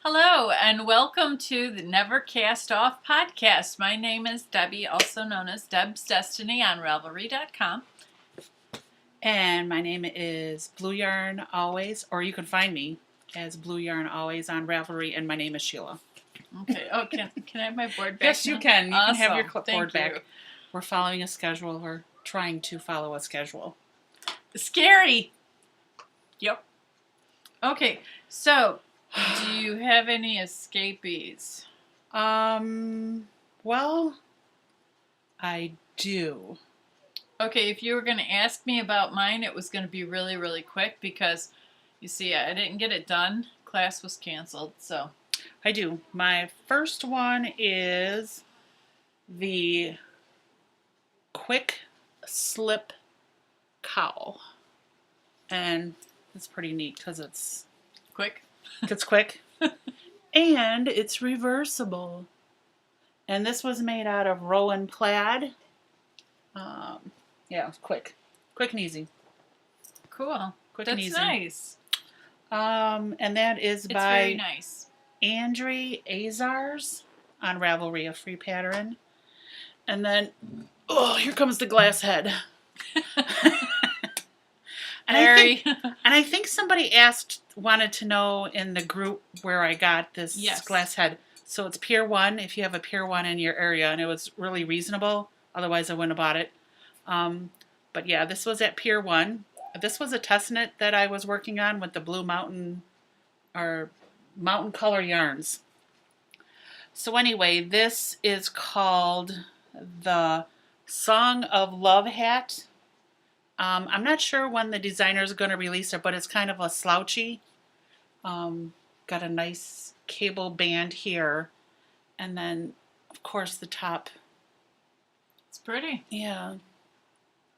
Hello, and welcome to the Never Cast Off podcast. My name is Debbie, also known as Deb's Destiny on Ravelry.com. And my name is Blue Yarn Always, or you can find me as Blue Yarn Always on Ravelry, and my name is Sheila. Okay. Oh, can I have my board back? Yes, you now? can. You Awesome. can have your clipboard Thank you. back. We're following a schedule. We're trying to follow a schedule. Scary. Yep. Okay, so do you have any escapees? Well, I do. Okay, if you were going to ask me about mine, it was going to be really, really quick because, you see, I didn't get it done. Class was canceled, so. I do. My first one is the quick slip cowl. And it's pretty neat because it's Quick. quick. And it's reversible. And this was made out of Rowan plaid. Yeah, quick. Quick and easy. Cool. Quick That's and easy. nice. And that is It's by very nice. Andre Azars on Ravelry, a free pattern. And then, oh, here comes the glass head. Very. And I think somebody wanted to know in the group where I got this glass head. So it's Pier 1, if you have a Pier 1 in your area, and it was really reasonable. Otherwise, I wouldn't have bought it. But yeah, this was at Pier 1. This was a test knit that I was working on with the Blue Mountain, or Mountain Color yarns. So anyway, this is called the Song of Love hat. I'm not sure when the designer is going to release it, but it's kind of a slouchy. Got a nice cable band here. And then, of course, the top. It's pretty. Yeah.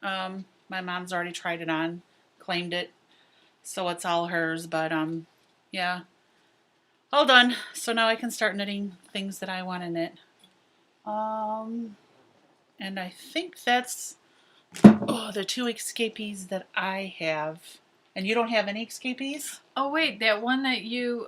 My mom's already tried it on, claimed it. So it's all hers, but yeah. All done. So now I can start knitting things that I want to knit. And I think that's the two escapees that I have. And you don't have any escapees? Oh, wait, that one that you,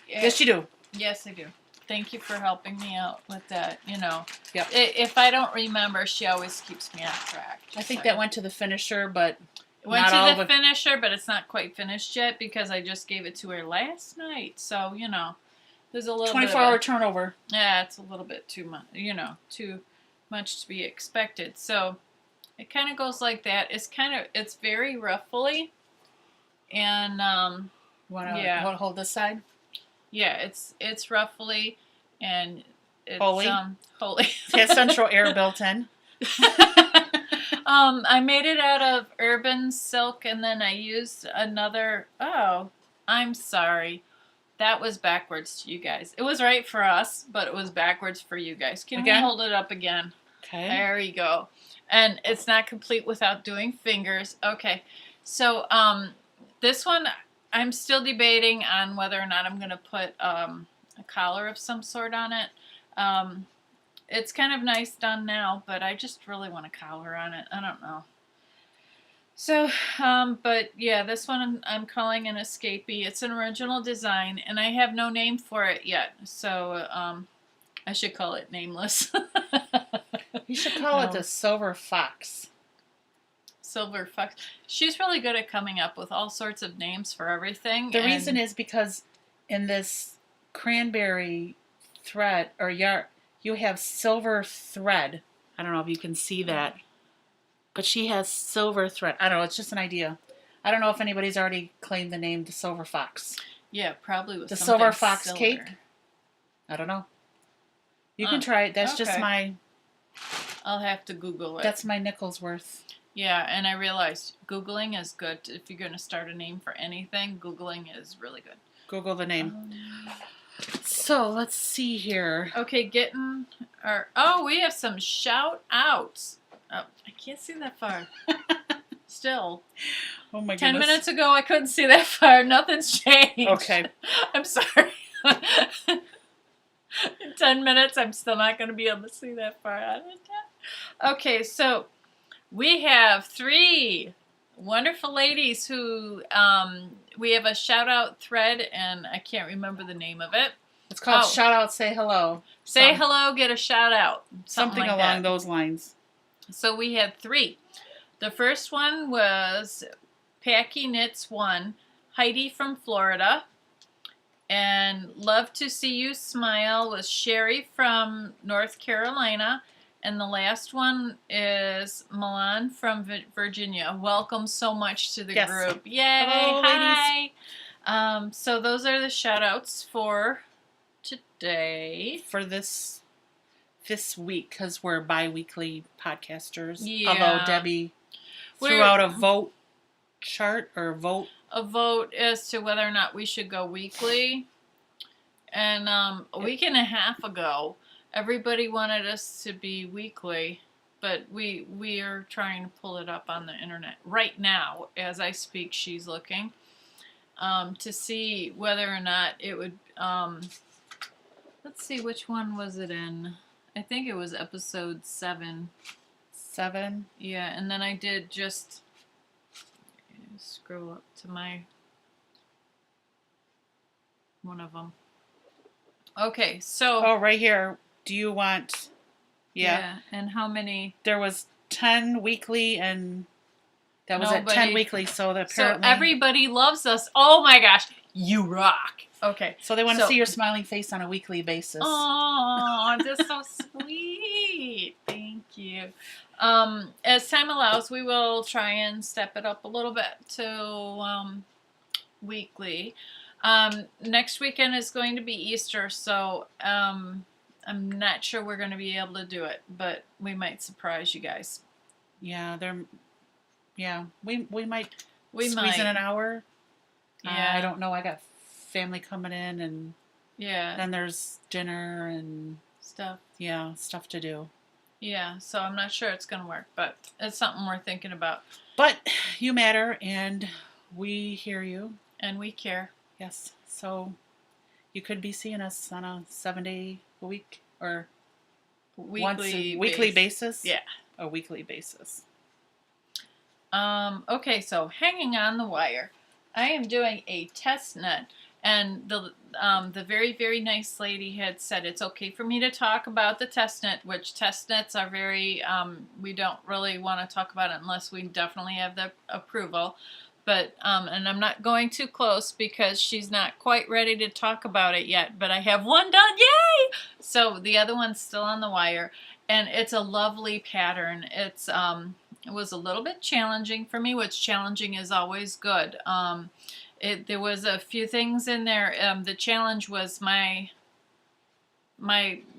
Yes, you do. Yes, I do. Thank you for helping me out with that, Yep. If I don't remember, she always keeps me on track. I think that went to the finisher, but It went not all to of the it. finisher, but it's not quite finished yet because I just gave it to her last night. So, there's a little 24-hour turnover. Yeah, it's a little bit too much, too much to be expected. So it kind of goes like that. It's very ruffly, and Want to hold this side? yeah, it's ruffly, and it's Holy. holy. It has central air built in. I made it out of urban silk, and then I used another. Oh, I'm sorry. That was backwards to you guys. It was right for us, but it was backwards for you guys. Can we hold it up again? Okay. There you go. And it's not complete without doing fingers. Okay. So this one, I'm still debating on whether or not I'm going to put a collar of some sort on it. It's kind of nice done now, but I just really want a collar on it. I don't know. So, but yeah, this one I'm calling an escapee. It's an original design, and I have no name for it yet. So, I should call it nameless. You should call it the Silver Fox. Silver Fox. She's really good at coming up with all sorts of names for everything. The reason is because in this cranberry thread, or yarn, you have silver thread. I don't know if you can see that. But she has silver thread. I don't know. It's just an idea. I don't know if anybody's already claimed the name the Silver Fox. Yeah, probably with the something Silver Fox silver. Cape. I don't know. You can try it. That's just my. I'll have to Google it. That's my nickel's worth. Yeah, and I realized Googling is good. If you're going to start a name for anything, Googling is really good. Google the name. So let's see here. Okay, we have some shout outs. Oh, I can't see that far. Still. Oh my 10 goodness. minutes ago, I couldn't see that far. Nothing's changed. Okay. I'm sorry. In 10 minutes, I'm still not going to be able to see that far. Okay, so we have 3 wonderful ladies who we have a shout out thread, and I can't remember the name of it. It's called Shout Out, Say Hello. Say hello, get a shout out. Something like along those lines. So we had 3. The first one was Packy Knits 1, Heidi from Florida. And Love to See You Smile was Sherry from North Carolina. And the last one is Milan from Virginia. Welcome so much to the group. Yay! Hello, hi! Ladies. So those are the shout outs for today. For this week, because we're bi-weekly podcasters. Yeah. Although Debbie threw out a vote chart or vote. A vote as to whether or not we should go weekly. And a week and a half ago, everybody wanted us to be weekly, but we are trying to pull it up on the internet right now. As I speak, she's looking to see whether or not it would. Let's see, which one was it in? I think it was episode 7. 7? Yeah, and then I did just scroll up to my one of them. Okay, so. Oh, right here. Do you want? Yeah. And how many? There was 10 weekly, and that was at 10 weekly. So apparently, so everybody loves us. Oh my gosh, you rock. Okay. So they want to see your smiling face on a weekly basis. Oh, that's so sweet. Thank you. As time allows, we will try and step it up a little bit to weekly. Next weekend is going to be Easter, so I'm not sure we're going to be able to do it, but we might surprise you guys. Yeah, we might squeeze in an hour. Yeah. I don't know. I got family coming in, and then there's dinner and stuff. Yeah, stuff to do. Yeah, so I'm not sure it's going to work, but it's something we're thinking about. But you matter, and we hear you. And we care. Yes. So you could be seeing us on a 7-day a week or weekly basis. Yeah. A weekly basis. Okay, so hanging on the wire. I am doing a test net, and the very, very nice lady had said it's okay for me to talk about the test net, which test nets are very, we don't really want to talk about it unless we definitely have the approval. But, and I'm not going too close because she's not quite ready to talk about it yet, but I have one done, yay! So the other one's still on the wire, and it's a lovely pattern. It's, it was a little bit challenging for me, which challenging is always good. There was a few things in there. The challenge was my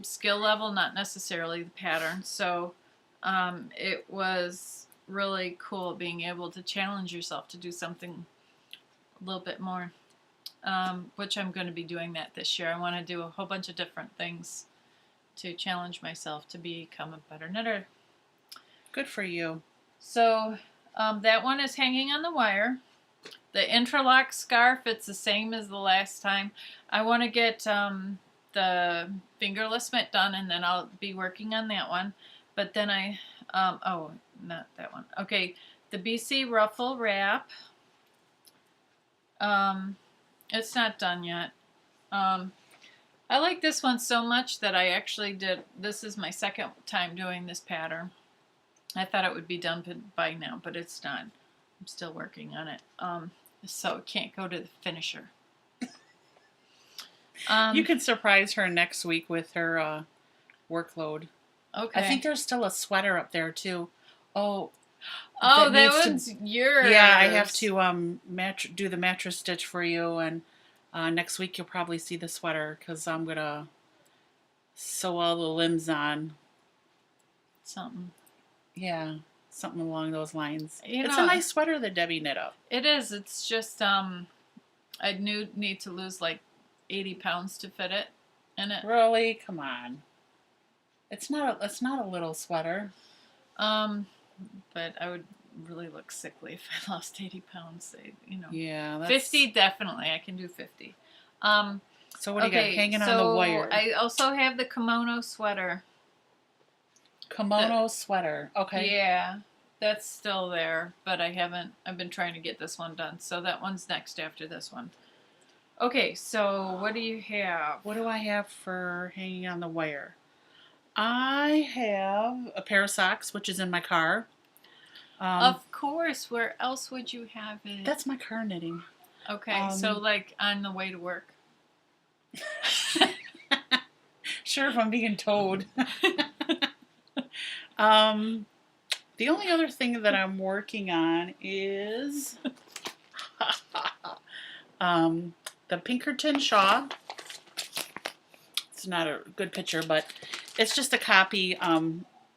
skill level, not necessarily the pattern. So it was really cool being able to challenge yourself to do something a little bit more, which I'm going to be doing that this year. I want to do a whole bunch of different things to challenge myself to become a better knitter. Good for you. So that one is hanging on the wire. The interlock scarf, it's the same as the last time. I want to get the fingerless mitt done, and then I'll be working on that one. But then oh, not that one. Okay, the BC ruffle wrap. It's not done yet. I like this one so much that I actually did, this is my second time doing this pattern. I thought it would be done by now, but it's not. I'm still working on it. So it can't go to the finisher. You can surprise her next week with her workload. Okay. I think there's still a sweater up there too. Oh, that one's yours. Yeah, I have to do the mattress stitch for you, and next week you'll probably see the sweater because I'm gonna sew all the limbs on. Something. Yeah, something along those lines. It's a nice sweater that Debbie knit up. It is. It's just I need to lose like 80 pounds to fit it in it. Really? Come on. It's not a little sweater. But I would really look sickly if I lost 80 pounds. Yeah. 50 definitely. I can do 50. So what do you got hanging on the wire? I also have the kimono sweater. Kimono sweater. Okay. Yeah. That's still there, but I've been trying to get this one done. So that one's next after this one. Okay, so what do you have? What do I have for hanging on the wire? I have a pair of socks, which is in my car. Of course, where else would you have it? That's my car knitting. Okay, so like on the way to work. Sure, if I'm being towed. The only other thing that I'm working on is the Pinkerton shawl. It's not a good picture, but it's just a copy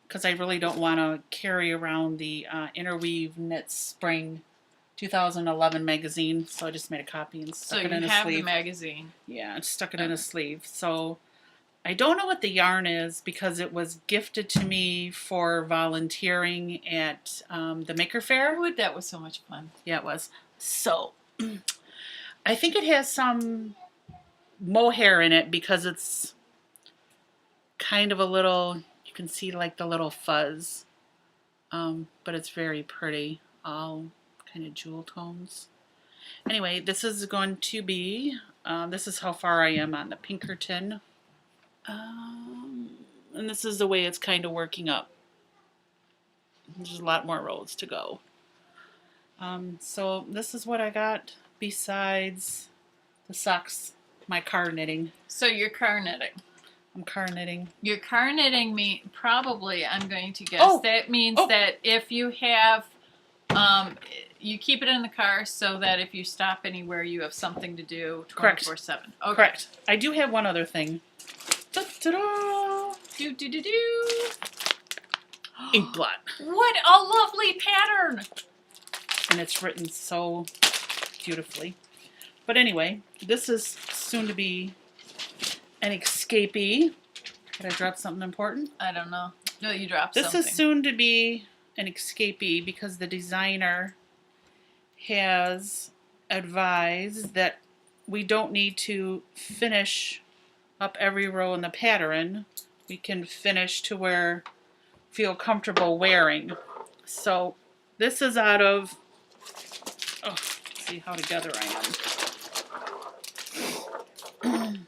because I really don't want to carry around the Interweave Knit Spring 2011 magazine, so I just made a copy and stuck it in a sleeve. So you have the magazine. Yeah, I stuck it in a sleeve. So I don't know what the yarn is because it was gifted to me for volunteering at the Maker Faire. Oh, that was so much fun. Yeah, it was. So I think it has some mohair in it because it's kind of a little, you can see like the little fuzz, but it's very pretty, all kind of jewel tones. Anyway, this is going to be, this is how far I am on the Pinkerton, and this is the way it's kind of working up. There's a lot more rows to go. So this is what I got besides the socks, my car knitting. So you're car knitting. I'm car knitting. Your car knitting probably, I'm going to guess, that means that if you have, you keep it in the car so that if you stop anywhere, you have something to do 24/7. Okay. Correct. I do have one other thing. Da-da-da! Ink blot. What a lovely pattern! And it's written so beautifully. But anyway, this is soon to be an escapee. Did I drop something important? I don't know. No, you dropped something. something. This is soon to be an escapee because the designer has advised that we don't need to finish up every row in the pattern. We can finish to where we feel comfortable wearing. So this is out of, let's see how together I am.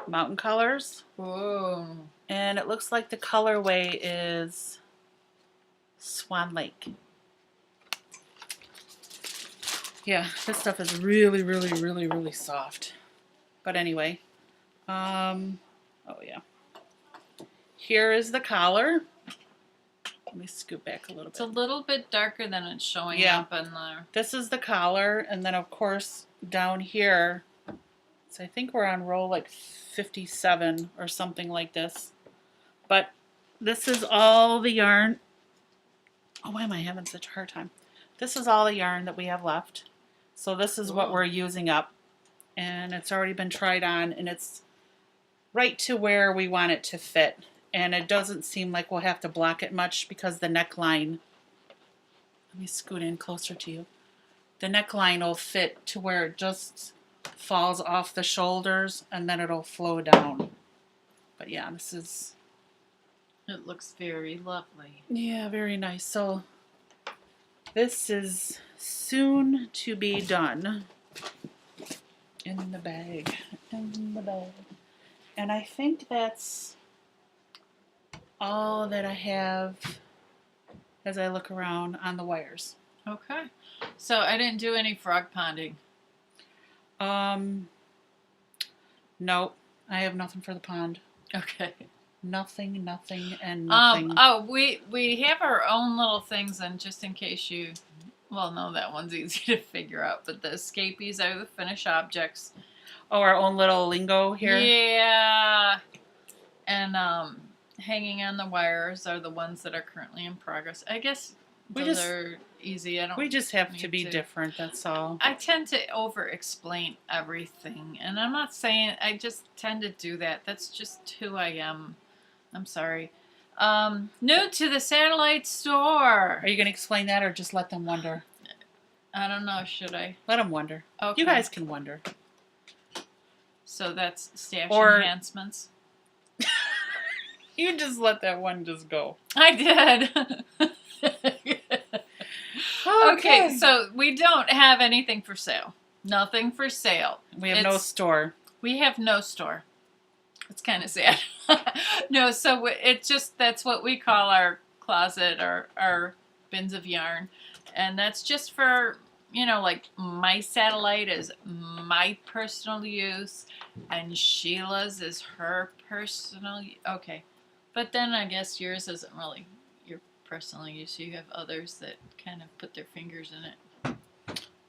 Mountain Colors. Whoa. And it looks like the colorway is Swan Lake. Yeah, this stuff is really, really, really, really soft. But anyway, oh yeah. Here is the collar. Let me scoot back a little bit. It's a little bit darker than it's showing up in there. This is the collar, and then of course down here, so I think we're on row like 57 or something like this. But this is all the yarn. Oh, why am I having such a hard time? This is all the yarn that we have left. So this is what we're using up. And it's already been tried on, and it's right to where we want it to fit. And it doesn't seem like we'll have to block it much because the neckline, let me scoot in closer to you. The neckline will fit to where it just falls off the shoulders and then it'll flow down. But yeah, this is... It looks very lovely. Yeah, very nice. So this is soon to be done. In the bag. In the bag. And I think that's all that I have as I look around on the wires. Okay. So I didn't do any frog ponding. No, I have nothing for the pond. Okay. Nothing, and nothing. We have our own little things, and just in case you, well, no, that one's easy to figure out, but the escapees are the finished objects. Oh, our own little lingo here? Yeah. And hanging on the wires are the ones that are currently in progress. I guess those are easy. We just have to be different, that's all. I tend to over-explain everything, and I'm not saying, I just tend to do that. That's just who I am. I'm sorry. New to the satellite store. Are you going to explain that or just let them wonder? I don't know, should I? Let them wonder. Okay. You guys can wonder. So that's stash enhancements? You just let that one just go. I did. Okay, so we don't have anything for sale. Nothing for sale. We have no store. We have no store. It's kind of sad. No, so it's just, that's what we call our closet or our bins of yarn. And that's just for, you know, like my satellite is my personal use and Sheila's is her personal. Okay. But then I guess yours isn't really your personal use. You have others that kind of put their fingers in it.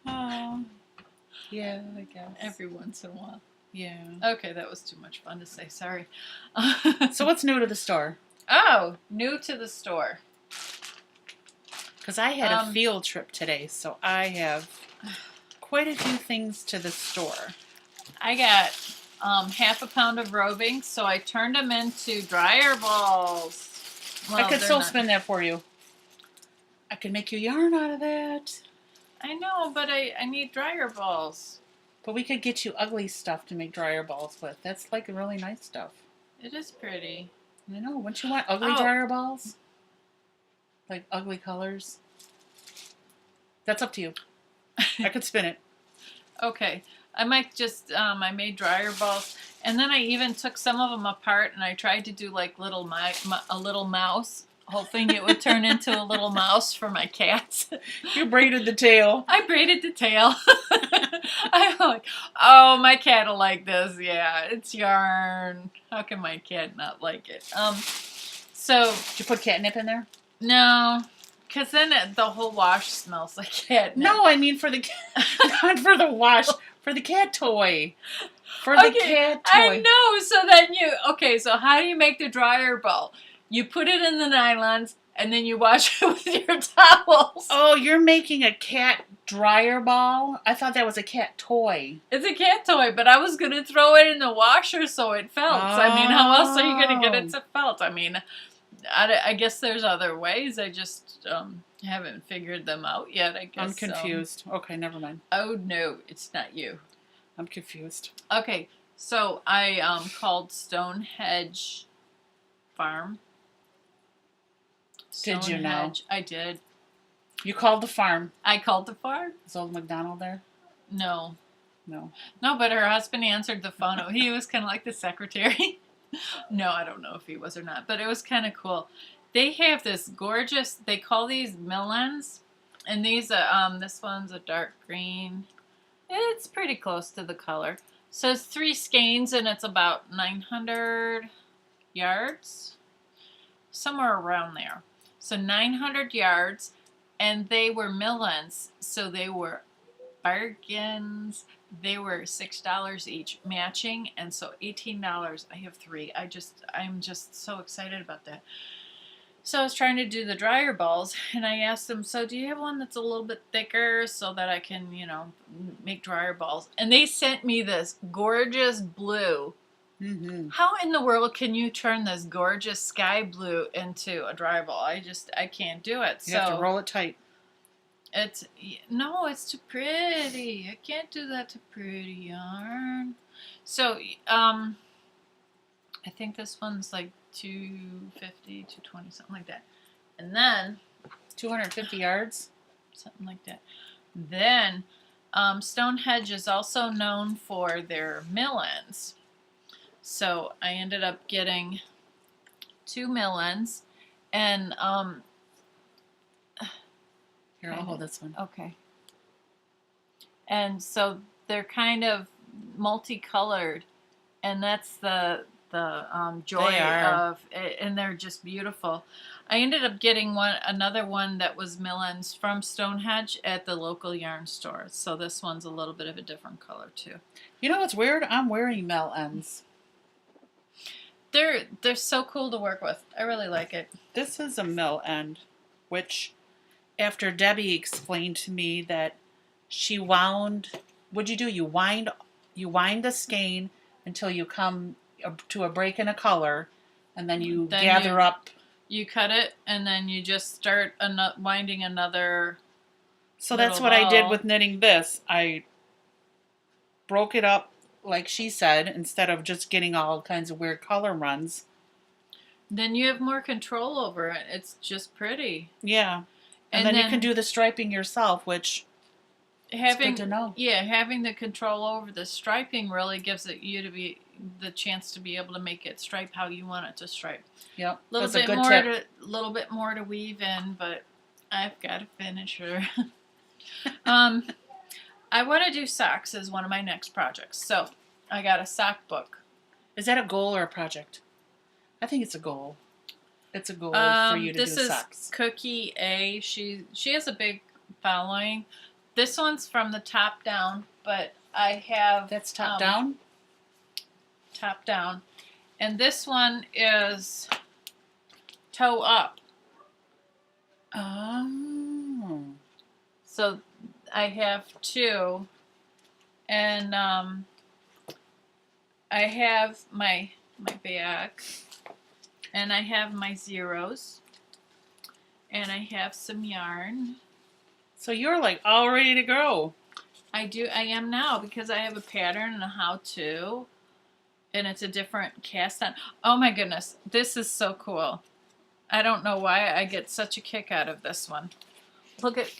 Oh. Yeah, I guess. Every once in a while. Yeah. Okay, that was too much fun to say. Sorry. So what's new to the store? Oh, new to the store. Because I had a field trip today, so I have quite a few things to the store. I got half a pound of roving, so I turned them into dryer balls. Well, I could still spin that for you. I could make you yarn out of that. I know, but I need dryer balls. But we could get you ugly stuff to make dryer balls with. That's like really nice stuff. It is pretty. I know. Wouldn't you want ugly dryer balls? Like ugly colors? That's up to you. I could spin it. Okay. I might just, I made dryer balls. And then I even took some of them apart and I tried to do like a little mouse. Hoping it would turn into a little mouse for my cats. You braided the tail. I braided the tail. I'm like, oh, my cat will like this. Yeah, it's yarn. How can my cat not like it? So did you put catnip in there? No, because then the whole wash smells like catnip. No, I mean for the not for the wash, for the cat toy. For the cat toy. I know. So then so how do you make the dryer ball? You put it in the nylons, and then you wash it with your towels. Oh, you're making a cat dryer ball? I thought that was a cat toy. It's a cat toy, but I was going to throw it in the washer so it felts. Oh. I mean, how else are you going to get it to felt? I mean, I guess there's other ways. I just haven't figured them out yet, I guess. I'm confused. Okay, never mind. Oh, no, it's not you. I'm confused. Okay, so I called Stonehenge Farm. Did you know? I did. You called the farm. I called the farm. Is old McDonald there? No. No. No, but her husband answered the phone. He was kind of like the secretary. No, I don't know if he was or not, but it was kind of cool. They have this gorgeous, they call these millens, and these this one's a dark green. It's pretty close to the color. So it's 3 skeins, and it's about 900 yards, somewhere around there. So 900 yards, and they were millens, so they were bargains. They were $6 each, matching, and so $18. I have 3. I'm just so excited about that. So I was trying to do the dryer balls, and I asked them, so do you have one that's a little bit thicker so that I can, make dryer balls? And they sent me this gorgeous blue. Mm-hmm. How in the world can you turn this gorgeous sky blue into a dryer ball? I can't do it. You have to roll it tight. It's too pretty. I can't do that to pretty yarn. So, I think this one's like 250, 220, something like that. And then 250 yards, something like that. Then, Stonehenge is also known for their millens. So I ended up getting 2 millens, and here, I'll hold this one. Okay. And so they're kind of multicolored, and that's the joy of it, and they're just beautiful. I ended up getting another one that was millens from Stonehenge at the local yarn store. So this one's a little bit of a different color too. You know what's weird? I'm wearing millens. They're so cool to work with. I really like it. This is a mill end, which after Debbie explained to me that she wound, what'd you do? You wind the skein until you come to a break in a color, and then you gather up. You cut it, and then you just start winding another. So that's what I did with knitting this. I broke it up like she said, instead of just getting all kinds of weird color runs. Then you have more control over it. It's just pretty. Yeah. And then you can do the striping yourself, which is good to know. Yeah, having the control over the striping really gives it you to be the chance to be able to make it stripe how you want it to stripe. Yep. That's a good tip. Little bit more to weave in, but I've got to finish her. I want to do socks as one of my next projects. So I got a sock book. Is that a goal or a project? I think it's a goal. It's a goal for you to do socks. This is Cookie A. She has a big following. This one's from the top down, but I have... That's top down? Top down. And this one is toe up. Oh. So I have two. And I have my bag. And I have my zeros. And I have some yarn. So you're like all ready to go. I am now because I have a pattern and a how-to. And it's a different cast on. Oh my goodness. This is so cool. I don't know why I get such a kick out of this one. Look at...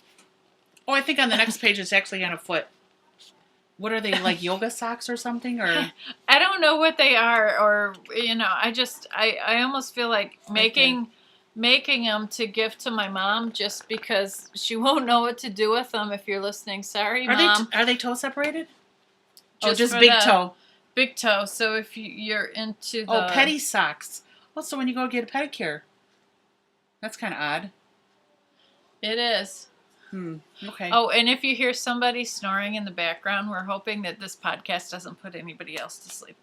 Oh, I think on the next page it's actually on a foot. What are they, like yoga socks or something? Or I don't know what they are, or I almost feel like making them to give to my mom just because she won't know what to do with them. If you're listening, sorry, Mom. Are they toe separated? Just big toe. Big toe. So if you're into the petty socks. Also, when you go get a pedicure, that's kind of odd. It is. Okay. Oh, and if you hear somebody snoring in the background, we're hoping that this podcast doesn't put anybody else to sleep.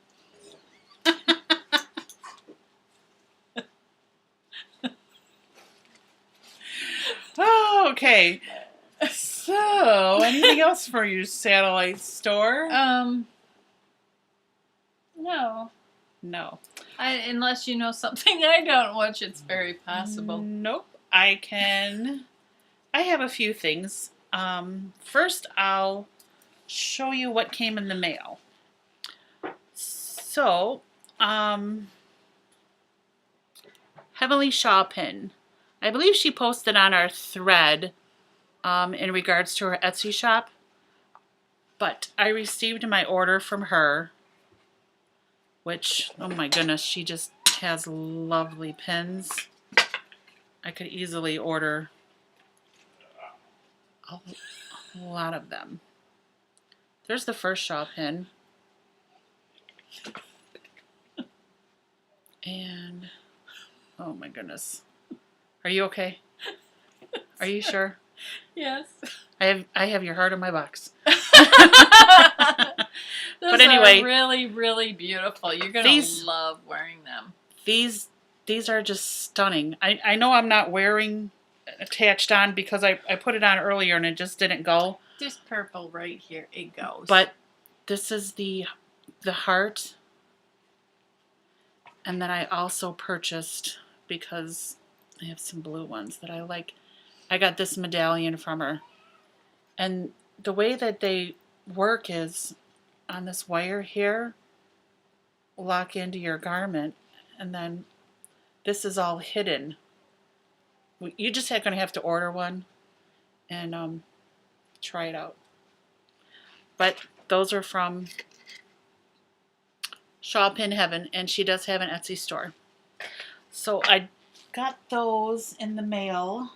Oh, okay. So, anything else for your satellite store? No. No. Unless you know something I don't, which it's very possible. Nope. I have a few things. First, I'll show you what came in the mail. So, Heavenly Shawpin. I believe she posted on our thread in regards to her Etsy shop. But I received my order from her, which, oh my goodness, she just has lovely pins. I could easily order a lot of them. There's the first Shaw pin. And, oh my goodness. Are you okay? Are you sure? Yes. I have your heart in my box. But anyway, are really, really beautiful. You're gonna love wearing them. These are just stunning. I know I'm not wearing attached on because I put it on earlier and it just didn't go. This purple right here, it goes. But this is the heart. And then I also purchased, because I have some blue ones that I like, I got this medallion from her. And the way that they work is on this wire here, lock into your garment, and then this is all hidden. You just going to have to order one and try it out. But those are from Shawpin Heaven, and she does have an Etsy store. So I got those in the mail.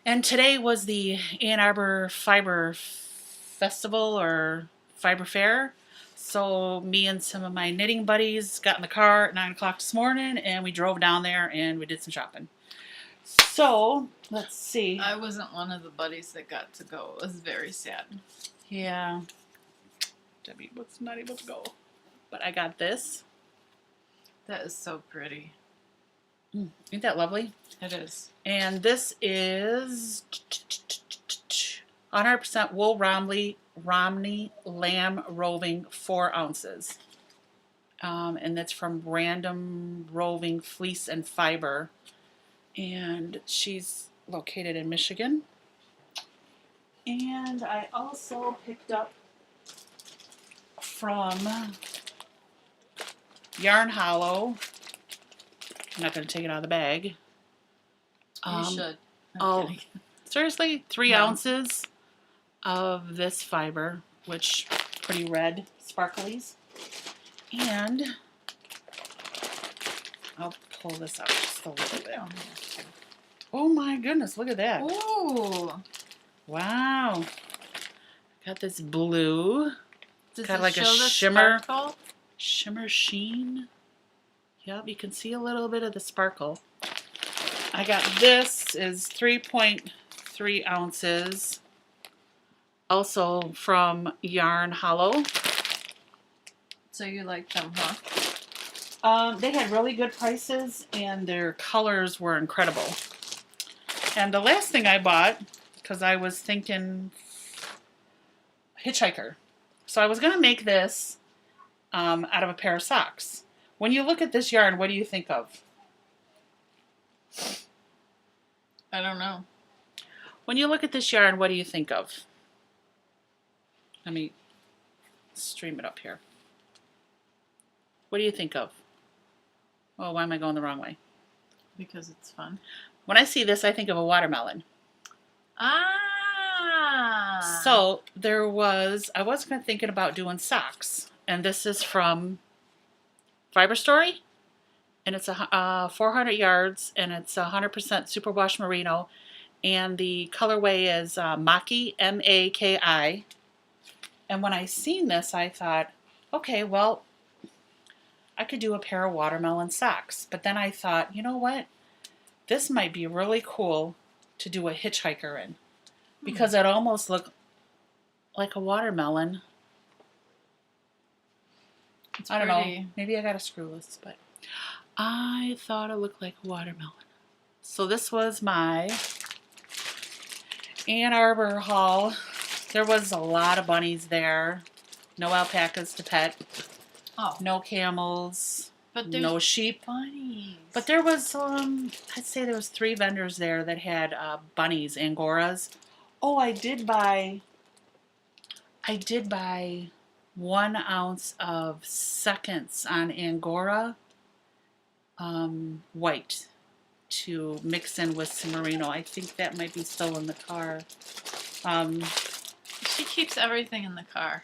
And today was the Ann Arbor Fiber Festival or Fiber Fair. So me and some of my knitting buddies got in the car at 9 o'clock this morning and we drove down there and we did some shopping. So, let's see. I wasn't one of the buddies that got to go. It was very sad. Yeah. Debbie was not able to go. But I got this. That is so pretty. Isn't that lovely? It is. And this is 100% wool Romney lamb roving 4 ounces. And that's from Random Roving Fleece and Fiber. And she's located in Michigan. And I also picked up from Yarn Hollow I'm not going to take it out of the bag. You should. Oh, Okay. seriously? 3 No. ounces of this fiber, which pretty red sparklies. And I'll pull this out just a little bit. Oh my goodness, look at that. Ooh. Wow. Got this blue. Does Got it like a show the shimmer. sparkle? Shimmer sheen. Yep, you can see a little bit of the sparkle. I got this is 3.3 ounces. Also from Yarn Hollow. So you like them, huh? They had really good prices and their colors were incredible. And the last thing I bought, because I was thinking hitchhiker. So I was going to make this out of a pair of socks. When you look at this yarn, what do you think of? I don't know. When you look at this yarn, what do you think of? Let me stream it up here. What do you think of? Oh, why am I going the wrong way? Because it's fun. When I see this, I think of a watermelon. Ah. So I was thinking about doing socks. And this is from Fiber Story. And it's 400 yards. And it's 100% superwash merino. And the colorway is Maki, M-A-K-I. And when I seen this, I thought, okay, well, I could do a pair of watermelon socks. But then I thought, you know what? This might be really cool to do a hitchhiker in. Because it almost looked like a watermelon. It's I don't pretty. know. Maybe I got to screw this, but I thought it looked like a watermelon. So this was my Ann Arbor haul. There was a lot of bunnies there. No alpacas to pet. Oh. No camels. But No sheep. bunnies. But there was, I'd say there was 3 vendors there that had bunnies, Angoras. Oh, I did buy 1 ounce of seconds on Angora white to mix in with some merino. I think that might be still in the car. She keeps everything in the car.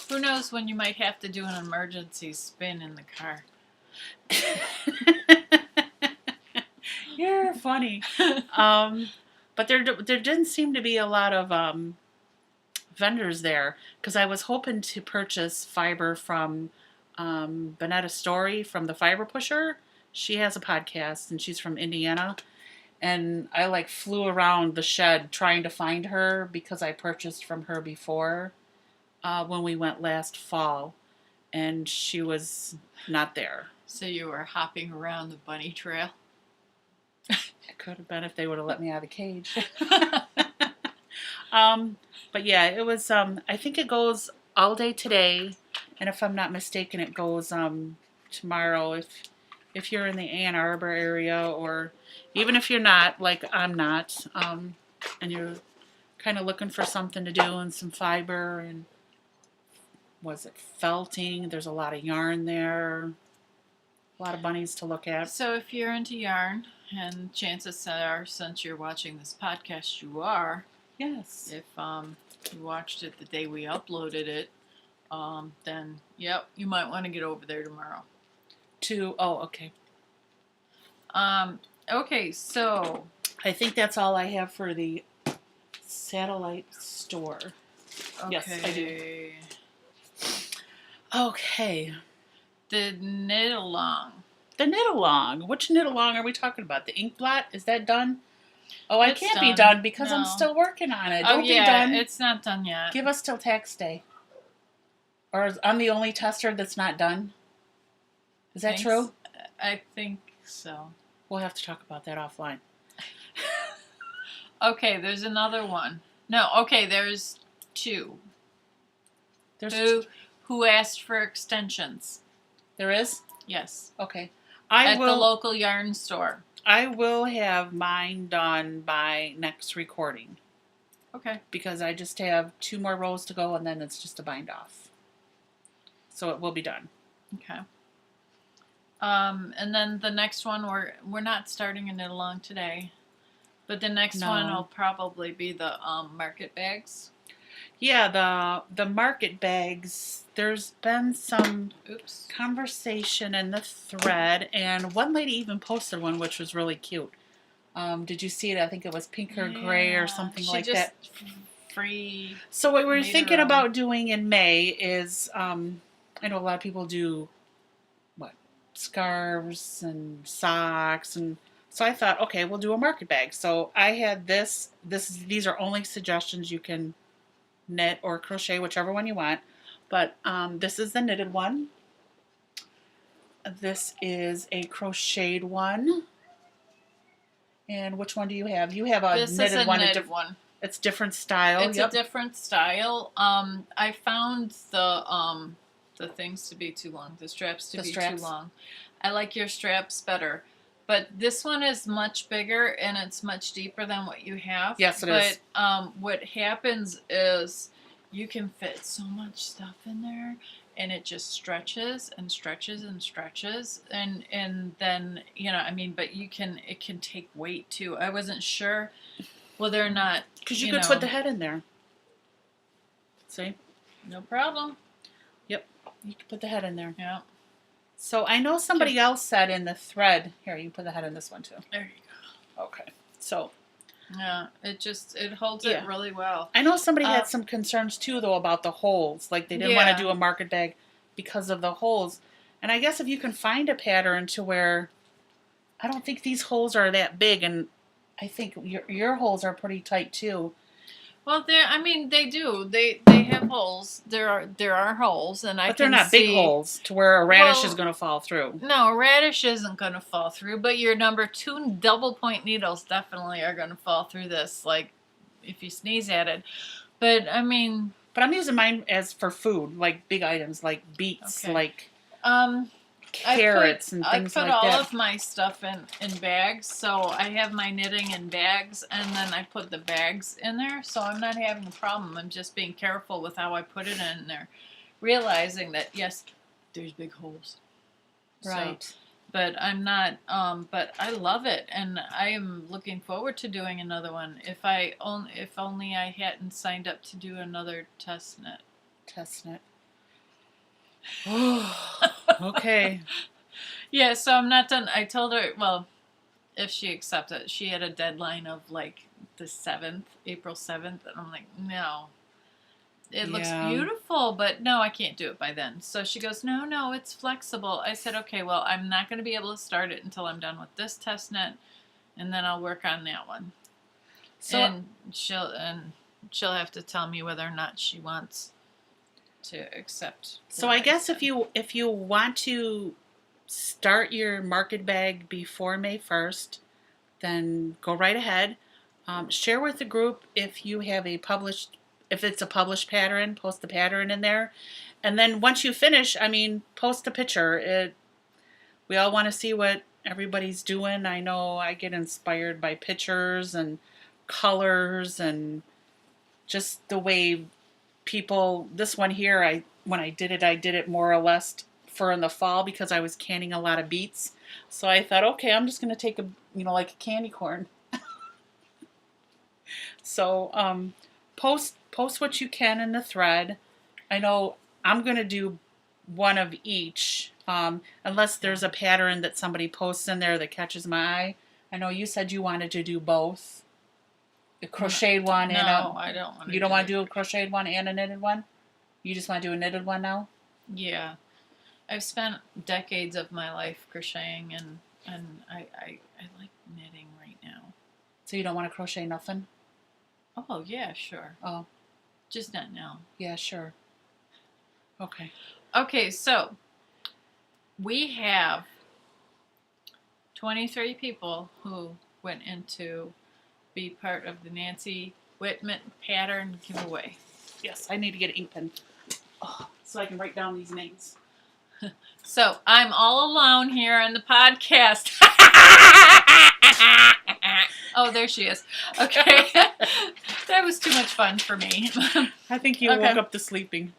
Who knows when you might have to do an emergency spin in the car. You're funny. But there didn't seem to be a lot of vendors there because I was hoping to purchase fiber from Bonetta Story from the Fiber Pusher. She has a podcast and she's from Indiana. And I flew around the shed trying to find her because I purchased from her before when we went last fall. And she was not there. So you were hopping around the bunny trail? It could have been if they would have let me out of the cage. But yeah, it was, I think it goes all day today. And if I'm not mistaken, it goes tomorrow if you're in the Ann Arbor area, or even if you're not, like I'm not, and you're kind of looking for something to do and some fiber and was it felting? There's a lot of yarn there. A lot of bunnies to look at. So if you're into yarn, and chances are, since you're watching this podcast, you are. Yes. If you watched it the day we uploaded it, then yep, you might want to get over there tomorrow. Okay. Okay, so I think that's all I have for the satellite store. okay. Yes, I do. Okay. The knit along. The knit along. Which knit along are we talking about? The ink blot? Is that done? Oh, It's I can't done. be done because No. I'm still working on it. Oh Don't yeah, be done. it's not done yet. Give us till tax day. Or I'm the only tester that's not done. Is that true? I think so. We'll have to talk about that offline. Okay, there's another one. No, okay, there's 2. There's Who asked for extensions? There is? Yes. Okay. At the local yarn store. I will have mine done by next recording. Okay. Because I just have 2 more rows to go and then it's just a bind off. So it will be done. Okay. And then the next one, we're not starting a knit along today, but the next one will probably be the market bags. Yeah, the market bags. There's been some conversation in the thread, and one lady even posted one which was really cute. Did you see it? I think it was pink or gray or something like that. Free. So what we're thinking about doing in May is, I know a lot of people do scarves and socks, and so I thought, okay, we'll do a market bag. So I had these are only suggestions. You can knit or crochet, whichever one you want. But this is the knitted one. This is a crocheted one. And which one do you have? You have a this knitted is a one. Knitted one. It's different style. It's a different style. I found the things to be too long, the straps to be too long. I like your straps better. But this one is much bigger and it's much deeper than what you have. Yes, it is. But what happens is you can fit so much stuff in there, and it just stretches and stretches and stretches, and then but it can take weight too. I wasn't sure whether or not because you could put the head in there. See? No problem. Yep, you can put the head in there. Yeah. So I know somebody else said in the thread, here, you put the head in this one too. There you go. Okay. So. Yeah, it holds it really well. I know somebody had some concerns too though about the holes. Like they didn't want to do a market bag because of the holes. And I guess if you can find a pattern to where, I don't think these holes are that big, and I think your holes are pretty tight too. Well, they do. They have holes. There are holes, and but they're not big holes to where a radish is going to fall through. No, a radish isn't going to fall through. But your number 2 double point needles definitely are going to fall through this. Like if you sneeze at it. But But I'm using mine as for food, like big items, like beets, like carrots and things like that. I put all of my stuff in bags, so I have my knitting in bags, and then I put the bags in there, so I'm not having a problem. I'm just being careful with how I put it in there, realizing that, yes, there's big holes. Right. So, but I'm not, but I love it, and I am looking forward to doing another one. If only I hadn't signed up to do another test knit. Okay. Yeah, so I'm not done. I told her, well, if she accepts it, she had a deadline of like the 7th, April 7th, and I'm like, no. It looks beautiful, but no, I can't do it by then. So she goes, no, it's flexible. I said, okay, well, I'm not going to be able to start it until I'm done with this test knit, and then I'll work on that one. So, and she'll have to tell me whether or not she wants to accept. So I guess if you want to start your market bag before May 1st, then go right ahead. Share with the group if you have if it's a published pattern, post the pattern in there. And then once you finish, post a picture. We all want to see what everybody's doing. I know I get inspired by pictures and colors and just the way people, this one here, when I did it more or less for in the fall because I was canning a lot of beets. So I thought, okay, I'm just going to take like a candy corn. So post what you can in the thread. I know I'm going to do one of each, unless there's a pattern that somebody posts in there that catches my eye. I know you said you wanted to do both. A crocheted one and I don't want to. You don't want to do a crocheted one and a knitted one? You just want to do a knitted one now? Yeah. I've spent decades of my life crocheting, and I like knitting right now. So you don't want to crochet nothing? Oh, yeah, sure. Oh. Just not now. Yeah, sure. Okay. Okay, so we have 23 people who went into be part of the Nancy Whitman pattern giveaway. Yes, I need to get an ink pen so I can write down these names. So I'm all alone here on the podcast. Oh, there she is. Okay. That was too much fun for me. I think you woke up to sleeping.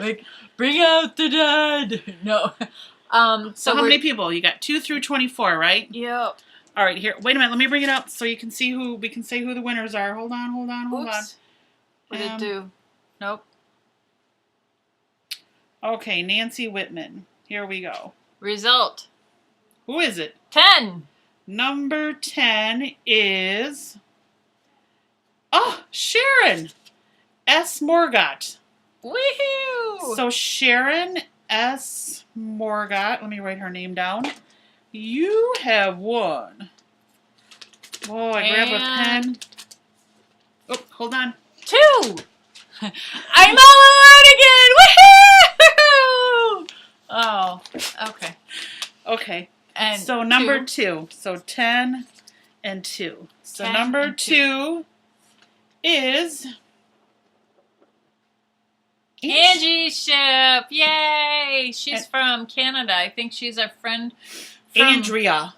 Like, bring out the dead. No. So how many people? You got 2 through 24, right? Yep. All right, here. Wait a minute. Let me bring it up so you can see who we can say who the winners are. Hold on. Oops. What did it do? Nope. Okay, Nancy Whitman. Here we go. Result. Who is it? 10. Number 10 is Sharon S. Morgott. Woohoo! So Sharon S. Morgott, let me write her name down. You have won. Oh, I grab a pen. Oh, hold on. 2. I'm all alone again. Woohoo! Oh, okay. Okay. And so number 2. So 10 and 2. So 10 number and 2 is Angie Ship. Yay! She's from Canada. I think she's our friend from Andrea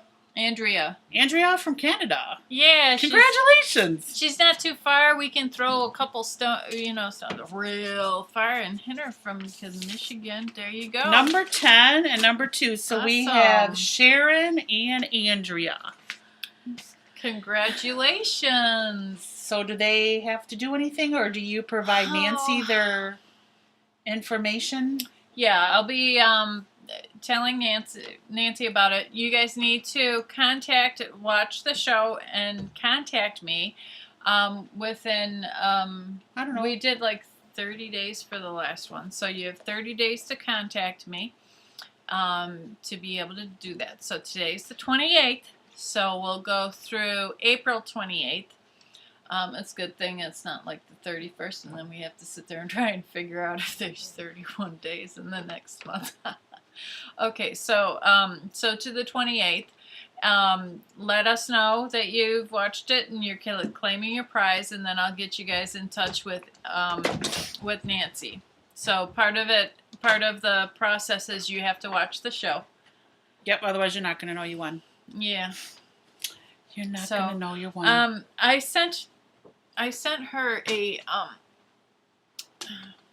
from Canada. Yeah. Congratulations. She's not too far. We can throw a couple stones real far and hit her from Michigan. There you go. Number 10 and number 2. So awesome. We have Sharon and Andrea. Congratulations. So do they have to do anything, or do you provide Nancy their information? Yeah, I'll be telling Nancy about it. You guys need to watch the show and contact me within, I don't know. We did like 30 days for the last one. So you have 30 days to contact me to be able to do that. So today's the 28th. So we'll go through April 28th. It's a good thing it's not like the 31st, and then we have to sit there and try and figure out if there's 31 days in the next month. Okay, so to the 28th, let us know that you've watched it and you're claiming your prize, and then I'll get you guys in touch with Nancy. So part of the process is you have to watch the show. Yep, otherwise you're not going to know you won. Yeah. You're not going to know you won. I sent her a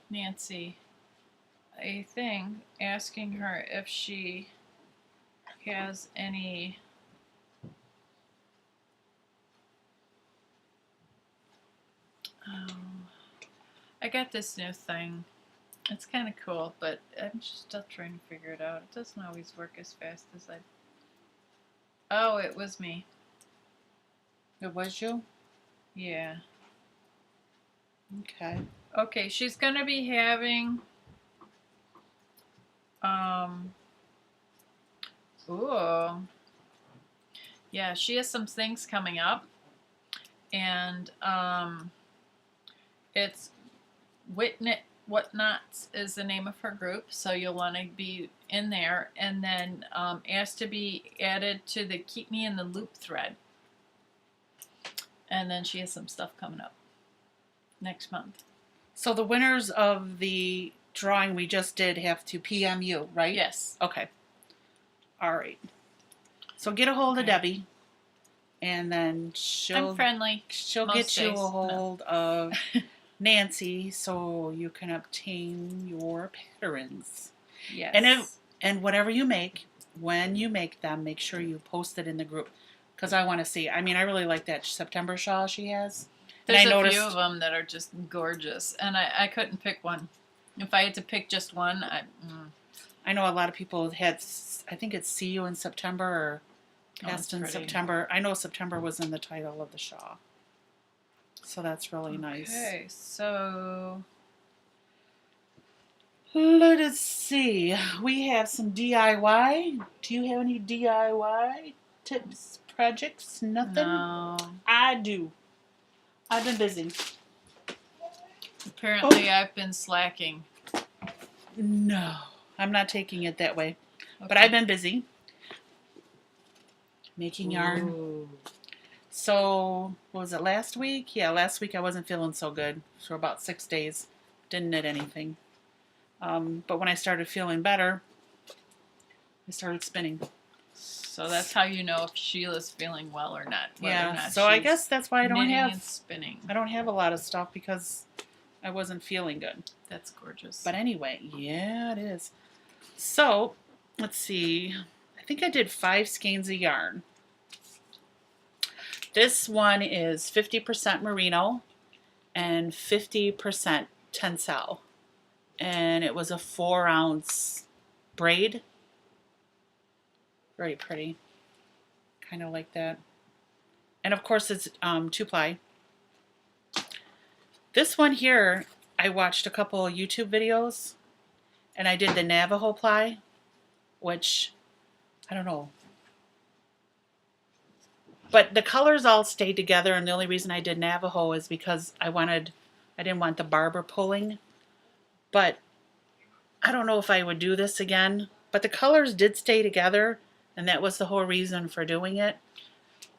Nancy a thing asking her if she has any I got this new thing. It's kind of cool, but I'm just still trying to figure it out. It doesn't always work as fast as I... Oh, it was me. It was you? Yeah. Okay. Okay, she's going to be having... Ooh. Yeah, she has some things coming up. And it's Whatnots is the name of her group, so you'll want to be in there, and then ask to be added to the Keep Me in the Loop thread. And then she has some stuff coming up next month. So the winners of the drawing we just did have to PM you, right? Yes. Okay. All right. So get a hold of Debbie, and then I'm friendly. She'll get you a hold of Nancy, so you can obtain your patterns. Yes. And whatever you make, when you make them, make sure you post it in the group, because I want to see. I mean, I really like that September shawl she has. There's a few of them that are just gorgeous, and I couldn't pick one. If I had to pick just one, I know a lot of people had, I think it's See You in September or Past in September. I know September was in the title of the shawl. So that's really nice. Okay, so let us see. We have some DIY. Do you have any DIY tips, projects? Nothing? No. I do. I've been busy. Apparently I've been slacking. No, I'm not taking it that way. Okay. But I've been busy making yarn. Ooh. So, what was it, last week? Yeah, last week I wasn't feeling so good. For about 6 days. Didn't knit anything. But when I started feeling better, I started spinning. So that's how you know if Sheila's feeling well or not. Yeah, so I guess that's why I don't have spinning. I don't have a lot of stuff, because I wasn't feeling good. That's gorgeous. But anyway, yeah, it is. So, let's see. I think I did 5 skeins of yarn. This one is 50% merino and 50% tencel. And it was a 4-ounce braid. Very pretty. Kind of like that. And of course it's 2-ply. This one here, I watched a couple of YouTube videos and I did the Navajo ply, which, I don't know. But the colors all stayed together, and the only reason I did Navajo is because I didn't want the barber pulling. But I don't know if I would do this again. But the colors did stay together, and that was the whole reason for doing it.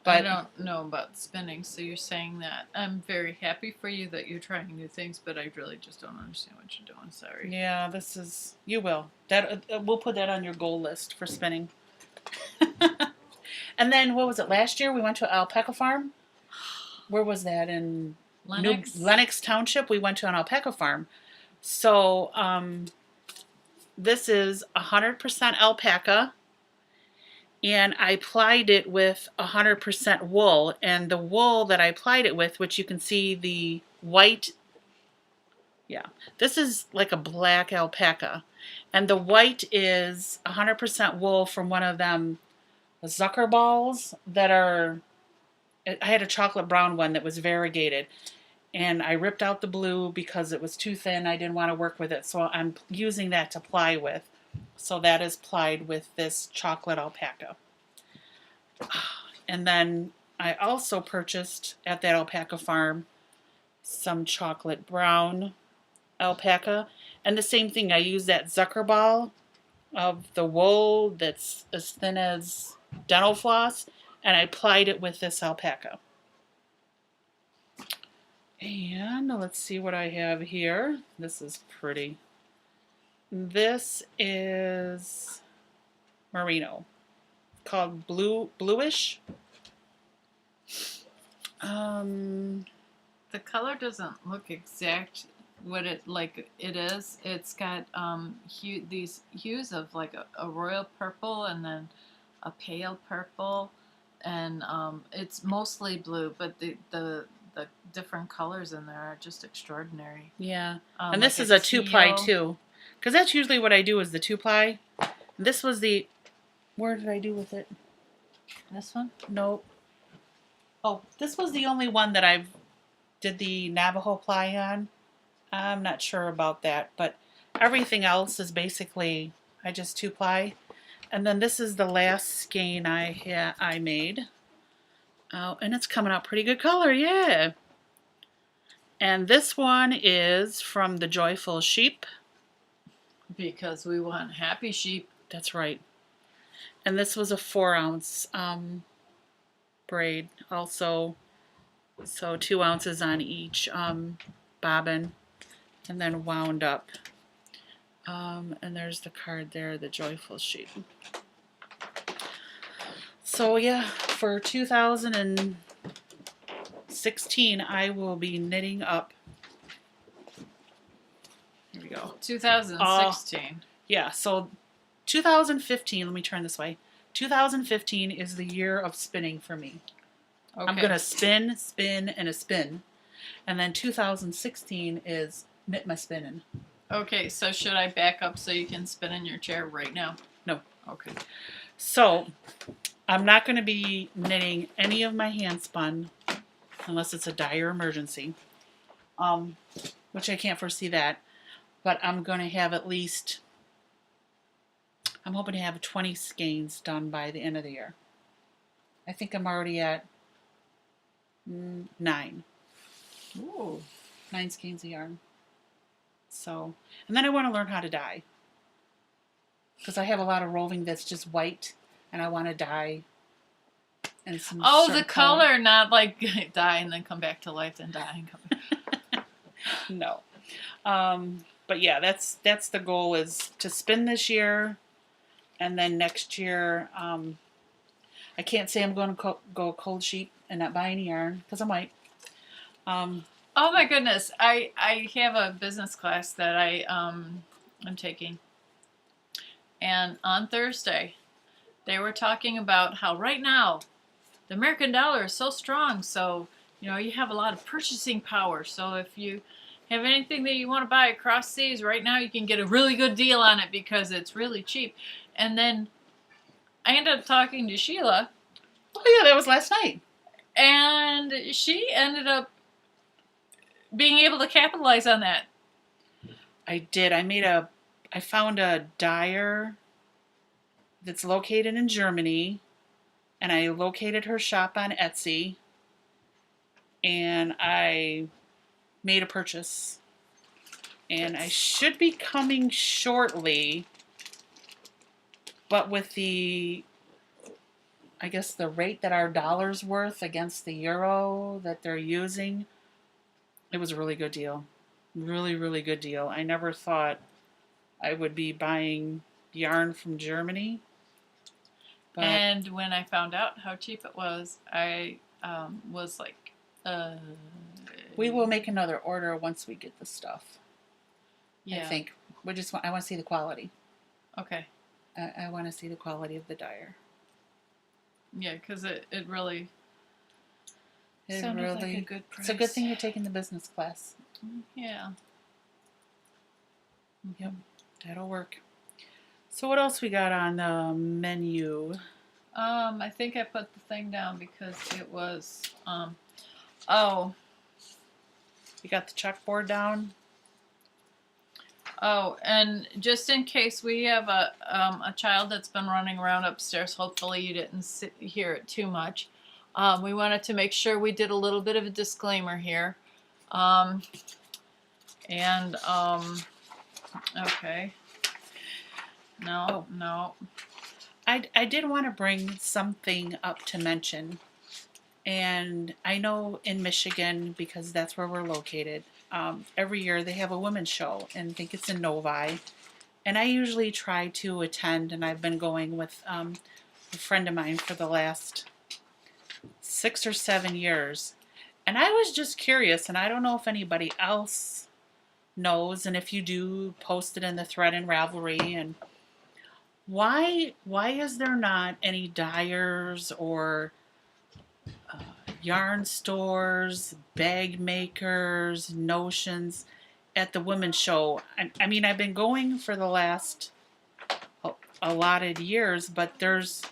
But I don't know about spinning, so you're saying that. I'm very happy for you that you're trying new things, but I really just don't understand what you're doing. Sorry. yeah, you will. We'll put that on your goal list for spinning. And then, what was it, last year we went to an alpaca farm? Where was that? In Lenox Township. We went to an alpaca farm. So, this is 100% alpaca. And I plied it with 100% wool. And the wool that I plied it with, which you can see the white, yeah, this is like a black alpaca. And the white is 100% wool from one of them Zucker balls that are, I had a chocolate brown one that was variegated. And I ripped out the blue because it was too thin. I didn't want to work with it. So I'm using that to ply with. So that is plied with this chocolate alpaca. And then I also purchased at that alpaca farm some chocolate brown alpaca. And the same thing, I use that Zucker ball of the wool that's as thin as dental floss, and I plied it with this alpaca. And let's see what I have here. This is pretty. This is merino, called bluish. The color doesn't look exact what it is. It's got these hues of like a royal purple and then a pale purple, and it's mostly blue, but the different colors in there are just extraordinary. Yeah, and this is a 2-ply too, because that's usually what I do is the 2-ply. This was the, where did I do with it? This one? Nope. Oh, this was the only one that I've did the Navajo ply on. I'm not sure about that, but everything else is basically I just 2-ply. And then this is the last skein I made. Oh, and it's coming out pretty good color, yeah. And this one is from the Joyful Sheep. Because we want happy sheep. That's right. And this was a 4-ounce braid also. So 2 ounces on each bobbin, and then wound up. And there's the card there, the Joyful Sheep. So yeah, for 2016, I will be knitting up. Here we go. 2016. Yeah, so 2015, let me turn this way. 2015 is the year of spinning for me. Okay. I'm going to spin, spin, and a spin. And then 2016 is knit my spinning. Okay, so should I back up so you can spin in your chair right now? No. Okay. So, I'm not going to be knitting any of my hand spun unless it's a dire emergency, which I can't foresee that. But I'm going to have at least, I'm hoping to have 20 skeins done by the end of the year. I think I'm already at 9. Ooh. 9 skeins of yarn. So, and then I want to learn how to dye. Because I have a lot of roving that's just white, and I want to dye. And some the color, not like dye and then come back to life, then dye and come back. No. But yeah, that's the goal, is to spin this year, and then next year, I can't say I'm going to go cold sheet and not buy any yarn, because I might. Oh my goodness. I have a business class that I'm taking. And on Thursday, they were talking about how right now the American dollar is so strong, so you have a lot of purchasing power. So if you have anything that you want to buy across seas right now, you can get a really good deal on it because it's really cheap. And then I ended up talking to Sheila. Oh yeah, that was last night. And she ended up being able to capitalize on that. I did. I found a dyer that's located in Germany, and I located her shop on Etsy, and I made a purchase. And I should be coming shortly, but with I guess the rate that our dollar's worth against the euro that they're using, it was a really good deal. Really, really good deal. I never thought I would be buying yarn from Germany. But and when I found out how cheap it was, I was like, we will make another order once we get the stuff. Yeah. I think I want to see the quality. Okay. I want to see the quality of the dyer. Yeah, because it really sounded like a good price. It's a good thing you're taking the business class. Yeah. Yep, that'll work. So what else we got on the menu? I think I put the thing down because it was oh. You got the chalkboard down? Oh, and just in case we have a child that's been running around upstairs, hopefully you didn't hear it too much. We wanted to make sure we did a little bit of a disclaimer here. Okay. No, no. I did want to bring something up to mention. And I know in Michigan, because that's where we're located, every year they have a women's show, and I think it's in Novi. And I usually try to attend, and I've been going with a friend of mine for the last 6 or 7 years. And I was just curious, and I don't know if anybody else knows, and if you do, post it in the thread in Ravelry. And why is there not any dyers or yarn stores, bag makers, notions at the women's show? I mean, I've been going for the last allotted years, but there's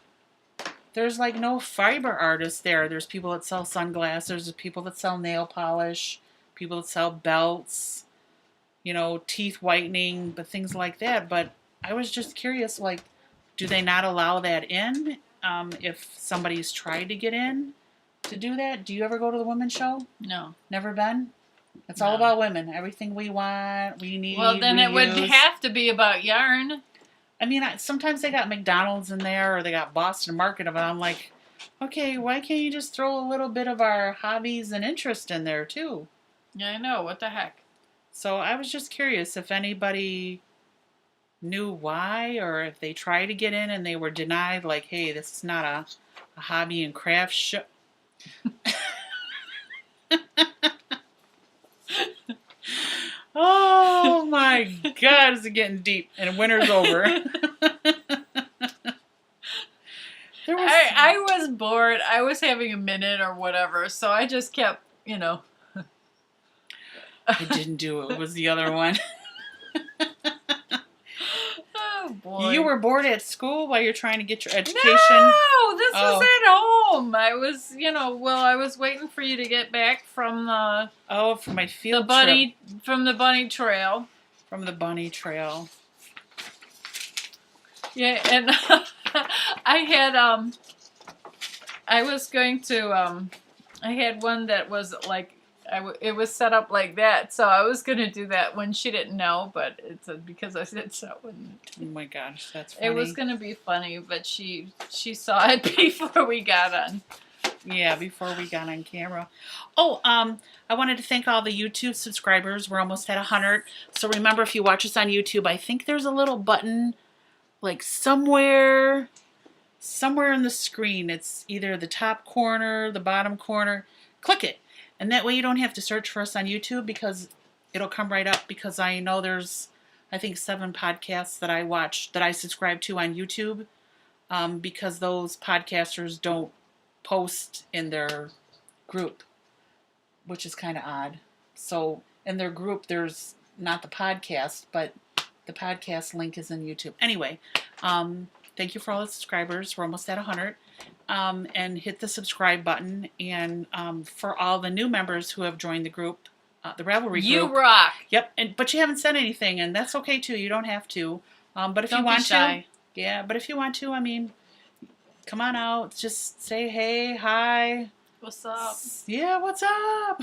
like no fiber artists there. There's people that sell sunglasses, there's people that sell nail polish, people that sell belts, teeth whitening, but things like that. But I was just curious, like, do they not allow that in if somebody's tried to get in to do that? Do you ever go to the women's show? No. Never been? It's all about women. Everything we want, we need. Well, then it would have to be about yarn. I mean, sometimes they got McDonald's in there, or they got Boston Market, but I'm like, okay, why can't you just throw a little bit of our hobbies and interest in there too? Yeah, I know. What the heck? So I was just curious if anybody knew why, or if they tried to get in and they were denied, like, hey, this is not a hobby and craft show. Oh my God, is it getting deep? And winter's over. I was bored. I was having a minute or whatever, so I just kept, I didn't do it. It was the other one. Oh boy. You were bored at school while you're trying to get your education? No, this was at home. I was, I was waiting for you to get back from the... Oh, from my field trip. From the bunny trail. From the bunny trail. Yeah, and I had, I was going to, I had one that was like, it was set up like that, so I was going to do that when she didn't know, but it's because I said so. Oh my gosh, that's funny. It was going to be funny, but she saw it before we got on. Yeah, before we got on camera. Oh, I wanted to thank all the YouTube subscribers. We're almost at 100. So remember, if you watch us on YouTube, I think there's a little button, like somewhere in the screen. It's either the top corner, the bottom corner. Click it. And that way you don't have to search for us on YouTube because it'll come right up, because I know there's, I think, 7 podcasts that I watch, that I subscribe to on YouTube, because those podcasters don't post in their group, which is kind of odd. So in their group, there's not the podcast, but the podcast link is in YouTube. Anyway, thank you for all the subscribers. We're almost at 100. And hit the subscribe button. And for all the new members who have joined the group, the Ravelry group. You rock. Yep. But you haven't said anything, and that's okay too. You don't have to. But if Don't you want be shy. to, yeah. But if you want to, I mean, come on out. Just say hey, hi. What's up? Yeah, what's up?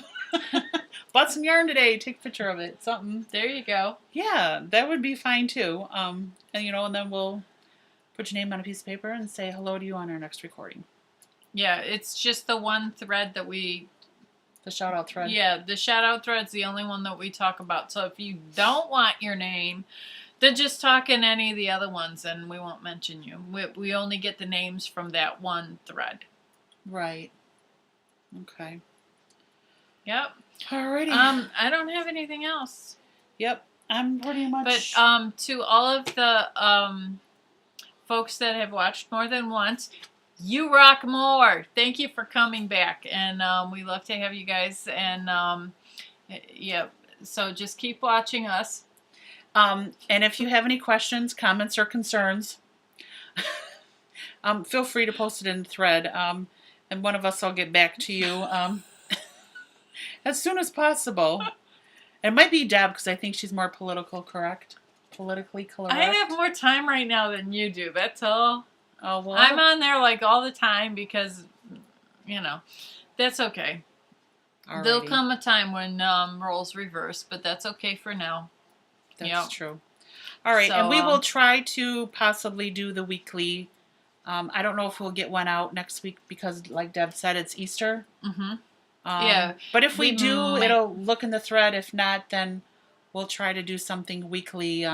Bought some yarn today. Take a picture of it. Something. There you go. Yeah, that would be fine too. And and then we'll put your name on a piece of paper and say hello to you on our next recording. Yeah, it's just the one thread that we... The shout out thread. Yeah, the shout out thread's the only one that we talk about. So if you don't want your name, then just talk in any of the other ones and we won't mention you. We only get the names from that one thread. Right. Okay. Yep. Alrighty. I don't have anything else. Yep. I'm pretty much... But to all of the folks that have watched more than once, you rock more. Thank you for coming back, and we love to have you guys. And yeah, so just keep watching us. And if you have any questions, comments, or concerns, feel free to post it in the thread. And one of us will get back to you as soon as possible. It might be Deb, because I think she's more politically correct. I have more time right now than you do. That's all. Oh, well. I'm on there like all the time because, that's okay. Alrighty. There'll come a time when roles reverse, but that's okay for now. That's true. All right, So, and we will try to possibly do the weekly. I don't know if we'll get one out next week because, like Deb said, it's Easter. Mm-hmm. Yeah. But if we do, might... it'll look in the thread. If not, then we'll try to do something weekly.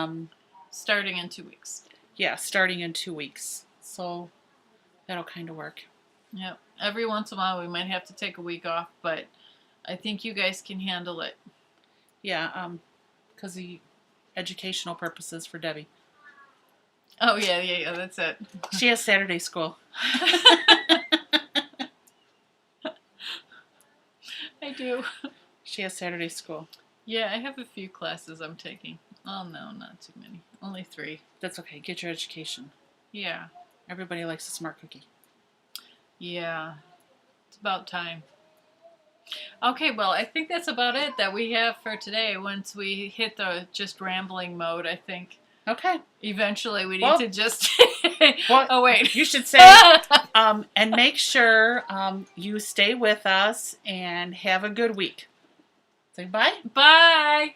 Starting in 2 weeks. Yeah, starting in 2 weeks. So that'll kind of work. Yep. Every once in a while we might have to take a week off, but I think you guys can handle it. Yeah, because the educational purposes for Debbie. Oh, yeah, that's it. She has Saturday school. I do. She has Saturday school. Yeah, I have a few classes I'm taking. Oh, no, not too many. Only 3. That's okay. Get your education. Yeah. Everybody likes a smart cookie. Yeah. It's about time. Okay, well, I think that's about it that we have for today. Once we hit the just rambling mode, I think. Okay. Eventually we need to just... Well, oh, wait. You should say, and make sure you stay with us and have a good week. Say bye. Bye.